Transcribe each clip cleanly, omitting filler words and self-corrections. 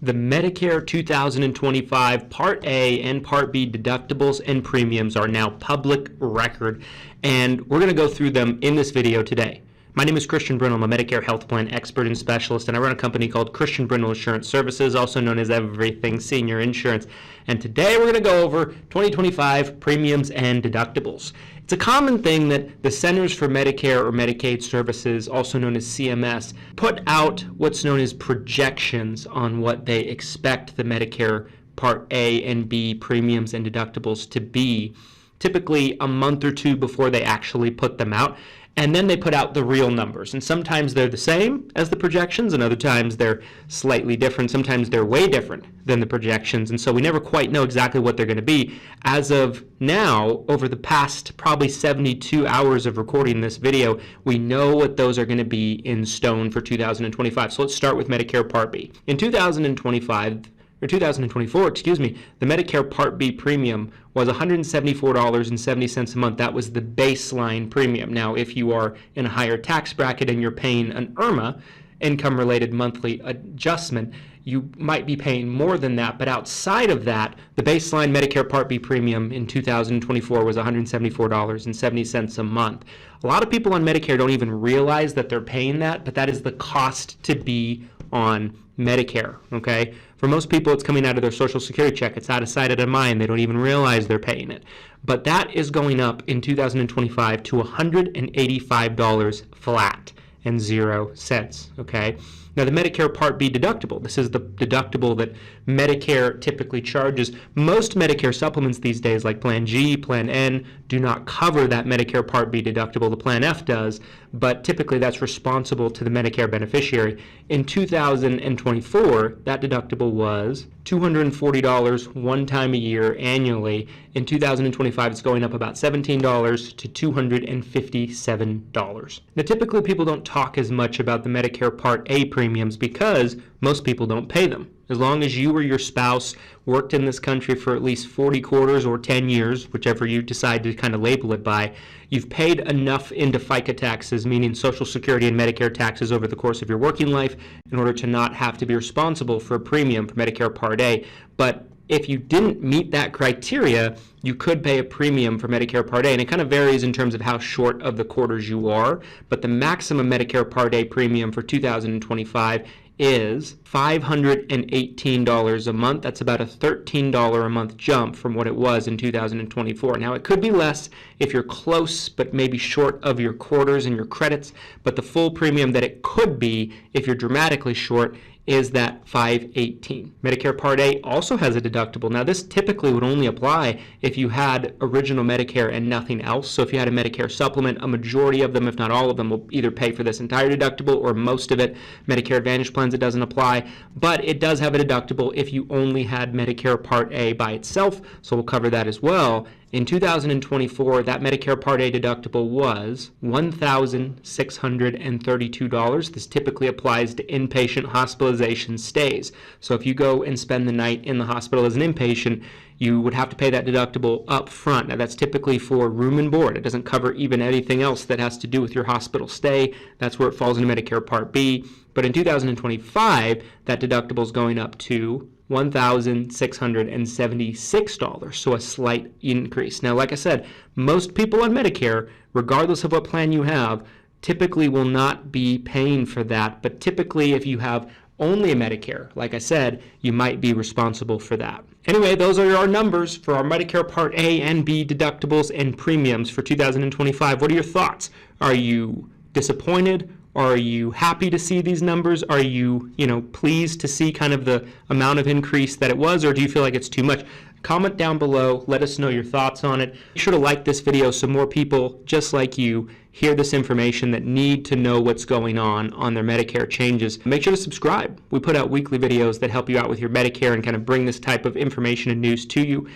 The Medicare 2025 Part A and Part B deductibles and premiums are now public record, and we're going to go through them in this video today. My name is Christian Brindle. I'm a Medicare health plan expert and specialist, and I run a company called Christian Brindle Insurance Services, also known as Everything Senior Insurance. And today we're going to go over 2025 premiums and deductibles. It's a common thing that the Centers for Medicare or Medicaid Services, also known as CMS, put out what's known as projections on what they expect the Medicare Part A and B premiums and deductibles to be, typically a month or two before they actually put them out. And then they put out the real numbers. And sometimes they're the same as the projections, and other times they're slightly different. Sometimes they're way different than the projections. And so we never quite know exactly what they're going to be. As of now, over the past probably 72 hours of recording this video, we know what those are going to be in stone for 2025. So let's start with Medicare Part B. In 2024, the Medicare Part B premium was $174.70 a month. That was the baseline premium. Now, if you are in a higher tax bracket and you're paying an IRMA, income-related monthly adjustment, you might be paying more than that. But outside of that, the baseline Medicare Part B premium in 2024 was $174.70 a month. A lot of people on Medicare don't even realize that they're paying that, but that is the cost to be on Medicare, okay? For most people, it's coming out of their Social Security check. It's out of sight, out of mind. They don't even realize they're paying it. But that is going up in 2025 to $185 flat and 0 cents, okay? Now, the Medicare Part B deductible, this is the deductible that Medicare typically charges. Most Medicare supplements these days, like Plan G, Plan N, do not cover that Medicare Part B deductible. The Plan F does, but typically that's responsible to the Medicare beneficiary. In 2024, that deductible was $240 one time a year annually. In 2025, it's going up about $17 to $257. Now, typically people don't talk as much about the Medicare Part A premiums because most people don't pay them. As long as you or your spouse worked in this country for at least 40 quarters or 10 years, whichever you decide to kind of label it by, you've paid enough into FICA taxes, meaning Social Security and Medicare taxes over the course of your working life, in order to not have to be responsible for a premium for Medicare Part A. But if you didn't meet that criteria, you could pay a premium for Medicare Part A, and it kind of varies in terms of how short of the quarters you are, but the maximum Medicare Part A premium for 2025 is $518 a month. That's about a $13 a month jump from what it was in 2024. Now, it could be less if you're close but maybe short of your quarters and your credits, but the full premium that it could be if you're dramatically short is that $518. Medicare Part A also has a deductible. Now, this typically would only apply if you had original Medicare and nothing else. So if you had a Medicare supplement, a majority of them, if not all of them, will either pay for this entire deductible or most of it. Medicare Advantage plans, it doesn't apply, but it does have a deductible if you only had Medicare Part A by itself, so we'll cover that as well. In 2024, that Medicare Part A deductible was $1,632. This typically applies to inpatient hospitalization stays. So if you go and spend the night in the hospital as an inpatient, you would have to pay that deductible up front. Now, that's typically for room and board. It doesn't cover even anything else that has to do with your hospital stay. That's where it falls into Medicare Part B. But in 2025, that deductible is going up to $1,676, so a slight increase. Now, like I said, most people on Medicare, regardless of what plan you have, typically will not be paying for that. But typically, if you have only a Medicare, like I said, you might be responsible for that. Anyway, those are our numbers for our Medicare Part A and B deductibles and premiums for 2025. What are your thoughts? Are you disappointed? Are you happy to see these numbers? Are you, pleased to see kind of the amount of increase that it was, or do you feel like it's too much? Comment down below. Let us know your thoughts on it. Be sure to like this video so more people just like you hear this information that need to know what's going on their Medicare changes. Make sure to subscribe. We put out weekly videos that help you out with your Medicare and kind of bring this type of information and news to you.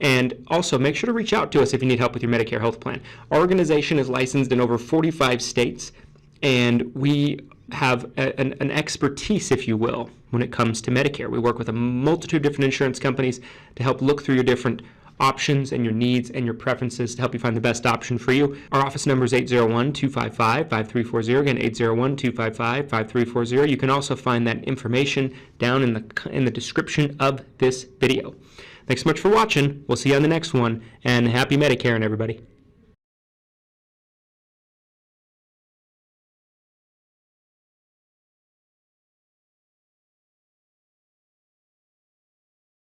And also, make sure to reach out to us if you need help with your Medicare health plan. Our organization is licensed in over 45 states. And we have an expertise, if you will, when it comes to Medicare. We work with a multitude of different insurance companies to help look through your different options and your needs and your preferences to help you find the best option for you. Our office number is 801-255-5340. Again, 801-255-5340. You can also find that information down in the description of this video. Thanks so much for watching. We'll see you on the next one, and happy Medicare, everybody.